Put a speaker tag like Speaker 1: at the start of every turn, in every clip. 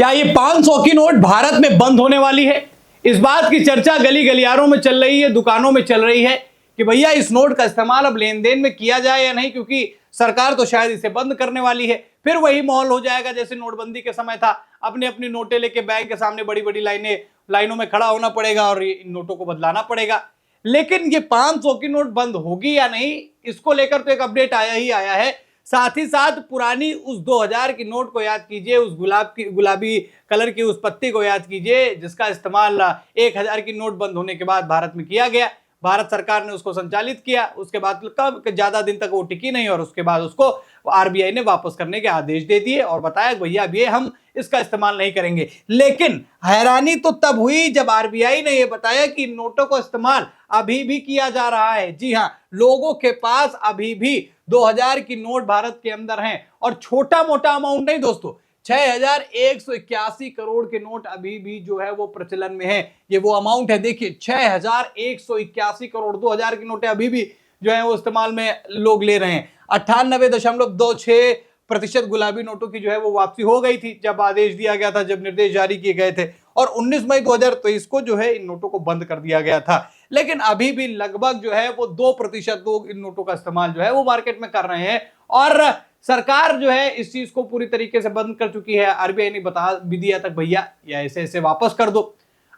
Speaker 1: क्या ये 500 की नोट भारत में बंद होने वाली है? इस बात की चर्चा गली गलियारों में चल रही है, दुकानों में चल रही है कि भैया इस नोट का इस्तेमाल अब लेन देन में किया जाए या नहीं, क्योंकि सरकार तो शायद इसे बंद करने वाली है। फिर वही माहौल हो जाएगा जैसे नोटबंदी के समय था। अपनी अपनी नोटें लेके बैंक के सामने बड़ी बड़ी लाइनों में खड़ा होना पड़ेगा और इन नोटों को बदलाना पड़ेगा। लेकिन ये 500 की नोट बंद होगी या नहीं, इसको लेकर तो एक अपडेट आया ही आया है। साथ ही साथ पुरानी उस 2000 की नोट को याद कीजिए, उस गुलाबी कलर की उस पत्ती को याद कीजिए जिसका इस्तेमाल 1000 की नोट बंद होने के बाद भारत में किया गया। भारत सरकार ने उसको संचालित किया, उसके बाद कब ज्यादा दिन तक वो टिकी नहीं और उसके बाद उसको आरबीआई ने वापस करने के आदेश दे दिए और बताया भैया अब ये हम इसका इस्तेमाल नहीं करेंगे। लेकिन हैरानी तो तब हुई जब आरबीआई ने यह बताया कि नोटों का इस्तेमाल अभी भी किया जा रहा है। जी हां, लोगों के पास अभी भी 2000 की नोट भारत के अंदर हैं और छोटा मोटा अमाउंट नहीं दोस्तों, 6181 करोड़ के नोट अभी भी जो है वो प्रचलन में है। ये वो अमाउंट है, देखिए 6181 करोड़ 2000 की नोटें अभी भी जो है वो इस्तेमाल में लोग ले रहे हैं। 98.26% गुलाबी नोटों की जो है वो वापसी हो गई थी जब आदेश दिया गया था, जब निर्देश जारी किए गए थे, और 19 मई 2023 को जो है इन नोटों को बंद कर दिया गया था। लेकिन अभी भी लगभग जो है वो 2% लोग इन नोटों का इस्तेमाल जो है वो मार्केट में कर रहे हैं और सरकार जो है इस चीज को पूरी तरीके से बंद कर चुकी है। आरबीआई ने बता भी दिया तक भैया या ऐसे ऐसे वापस कर दो।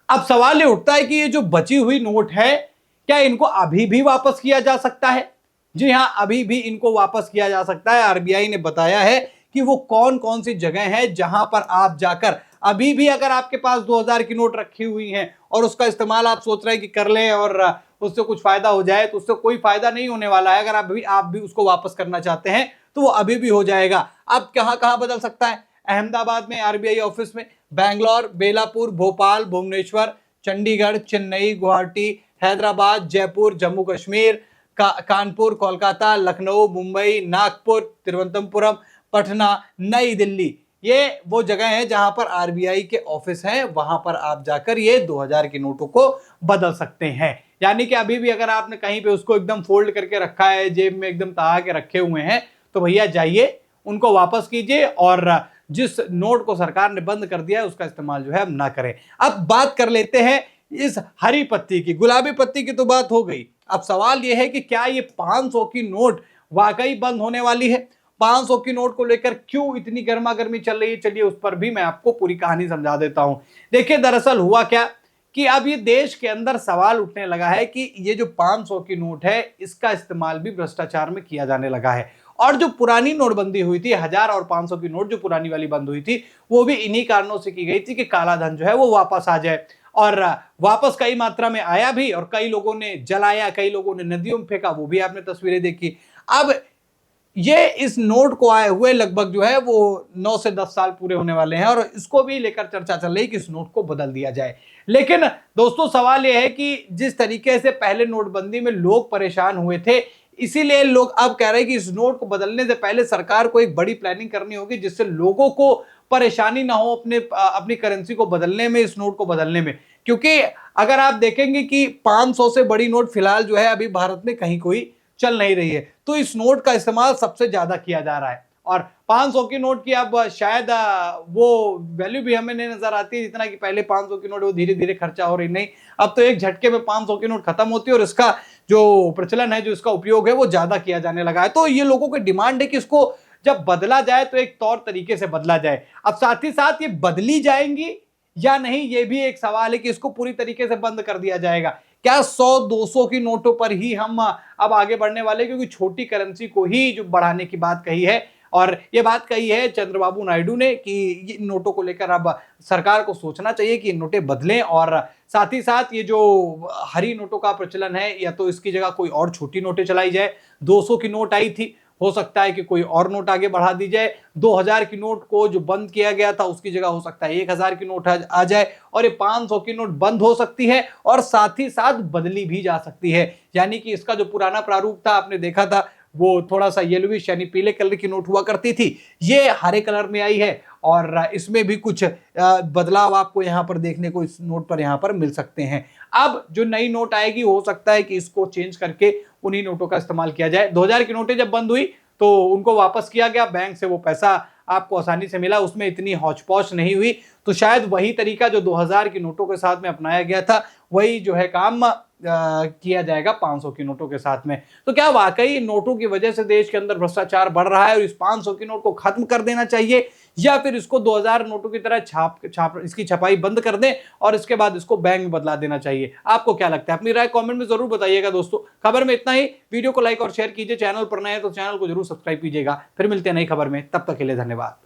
Speaker 1: अब सवाल ये उठता है कि ये जो बची हुई नोट है क्या इनको अभी भी वापस किया जा सकता है? जी हां, अभी भी इनको वापस किया जा सकता है। आरबीआई ने बताया है कि वो कौन कौन सी जगह है जहां पर आप जाकर अभी भी अगर आपके पास 2000 की नोट रखी हुई हैं और उसका इस्तेमाल आप सोच रहे हैं कि कर लें और उससे कुछ फायदा हो जाए, तो उससे कोई फायदा नहीं होने वाला है। अगर आप भी उसको वापस करना चाहते हैं तो वो अभी भी हो जाएगा। अब कहां कहां बदल सकता है? अहमदाबाद में आरबीआई ऑफिस में, बेंगलोर, बेलापुर, भोपाल, भुवनेश्वर, चंडीगढ़, चेन्नई, गुवाहाटी, हैदराबाद, जयपुर, जम्मू कश्मीर, कानपुर, कोलकाता, लखनऊ, मुंबई, नागपुर, तिरुवनंतपुरम, पटना, नई दिल्ली। ये वो जगह है जहां पर आरबीआई के ऑफिस हैं, वहां पर आप जाकर ये 2000 की नोटों को बदल सकते हैं। यानी कि अभी भी अगर आपने कहीं पे उसको एकदम फोल्ड करके रखा है, जेब में एकदम तहा के रखे हुए हैं, तो भैया जाइए उनको वापस कीजिए और जिस नोट को सरकार ने बंद कर दिया है उसका इस्तेमाल जो है हम ना करें। अब बात कर लेते हैं इस हरी पत्ती की। गुलाबी पत्ती की तो बात हो गई। अब सवाल यह है कि क्या ये 500 की नोट वाकई बंद होने वाली है? 500 की नोट को लेकर क्यों इतनी गर्मा गर्मी चल रही है, चलिए उस पर भी मैं आपको पूरी कहानी समझा देता हूं। देखिए दरअसल हुआ क्या कि अब ये देश के अंदर सवाल उठने लगा है कि ये जो 500 की नोट है इसका इस्तेमाल भी भ्रष्टाचार में किया जाने लगा है। और जो पुरानी नोटबंदी हुई थी, 1000 और 500 की नोट जो पुरानी वाली बंद हुई थी, वो भी इन्हीं कारणों से की गई थी कि काला धन जो है वो वापस आ जाए। और वापस कई मात्रा में आया भी और कई लोगों ने जलाया, कई लोगों ने नदियों में फेंका, वो भी आपने तस्वीरें देखी। अब ये इस नोट को आए हुए लगभग जो है वो 9 से 10 साल पूरे होने वाले हैं और इसको भी लेकर चर्चा चल रही है कि इस नोट को बदल दिया जाए। लेकिन दोस्तों सवाल यह है कि जिस तरीके से पहले नोटबंदी में लोग परेशान हुए थे, इसीलिए लोग अब कह रहे हैं कि इस नोट को बदलने से पहले सरकार को एक बड़ी प्लानिंग करनी होगी जिससे लोगों को परेशानी ना हो अपनी करेंसी को बदलने में, इस नोट को बदलने में। क्योंकि अगर आप देखेंगे कि 500 से बड़ी नोट फिलहाल जो है अभी भारत में कहीं कोई चल नहीं रही है, तो इस नोट का इस्तेमाल सबसे ज्यादा किया जा रहा है। और 500 की नोट की अब शायद वो वैल्यू भी हमें नहीं नजर आती जितना कि पहले 500 की नोट वो धीरे धीरे खर्चा हो रही। नहीं, अब तो एक झटके में 500 की नोट खत्म होती है और इसका जो प्रचलन है, जो इसका उपयोग है वो ज्यादा किया जाने लगा है। तो ये लोगों की डिमांड है कि इसको जब बदला जाए तो एक तौर तरीके से बदला जाए। अब साथ ही साथ ये बदली जाएंगी या नहीं, ये भी एक सवाल है कि इसको पूरी तरीके से बंद कर दिया जाएगा। क्या 100-200 की नोटों पर ही हम अब आगे बढ़ने वाले, क्योंकि छोटी करेंसी को ही जो बढ़ाने की बात कही है और ये बात कही है चंद्रबाबू नायडू ने कि ये नोटों को लेकर अब सरकार को सोचना चाहिए कि नोटें बदलें और साथ ही साथ ये जो हरी नोटों का प्रचलन है या तो इसकी जगह कोई और छोटी नोटें चलाई जाए। 200 की नोट आई थी, हो सकता है कि कोई और नोट आगे बढ़ा दी जाए। 2000 की नोट को जो बंद किया गया था उसकी जगह हो सकता है 1000 की नोट आ जाए और ये 500 की नोट बंद हो सकती है और साथ ही साथ बदली भी जा सकती है। यानी कि इसका जो पुराना प्रारूप था, आपने देखा था, वो थोड़ा सा येलोविश यानी पीले कलर की नोट हुआ करती थी, ये हरे कलर में आई है और इसमें भी कुछ बदलाव आपको यहाँ पर देखने को इस नोट पर यहाँ पर मिल सकते हैं। अब जो नई नोट आएगी हो सकता है कि इसको चेंज करके उन्हीं नोटों का इस्तेमाल किया जाए। 2000 की नोटें जब बंद हुई तो उनको वापस किया गया, बैंक से वो पैसा आपको आसानी से मिला, उसमें इतनी हौच-पौच नहीं हुई। तो शायद वही तरीका जो 2000 के नोटों के साथ में अपनाया गया था, वही जो है काम किया जाएगा 500 के नोटों के साथ में। तो क्या वाक़ई नोटों की वजह से देश के अंदर भ्रष्टाचार बढ़ रहा है और इस 500 के नोट को खत्म कर देना चाहिए, या फिर इसको 2000 नोटों की तरह इसकी छपाई बंद कर दें और इसके बाद इसको बैंक में बदला देना चाहिए? आपको क्या लगता है? अपनी राय कमेंट में ज़रूर बताइएगा दोस्तों। खबर में इतना ही। वीडियो को लाइक और शेयर कीजिए। चैनल पर नए हैं तो चैनल को ज़रूर सब्सक्राइब कीजिएगा। फिर मिलते हैं नई खबर में, तब तक के लिए धन्यवाद।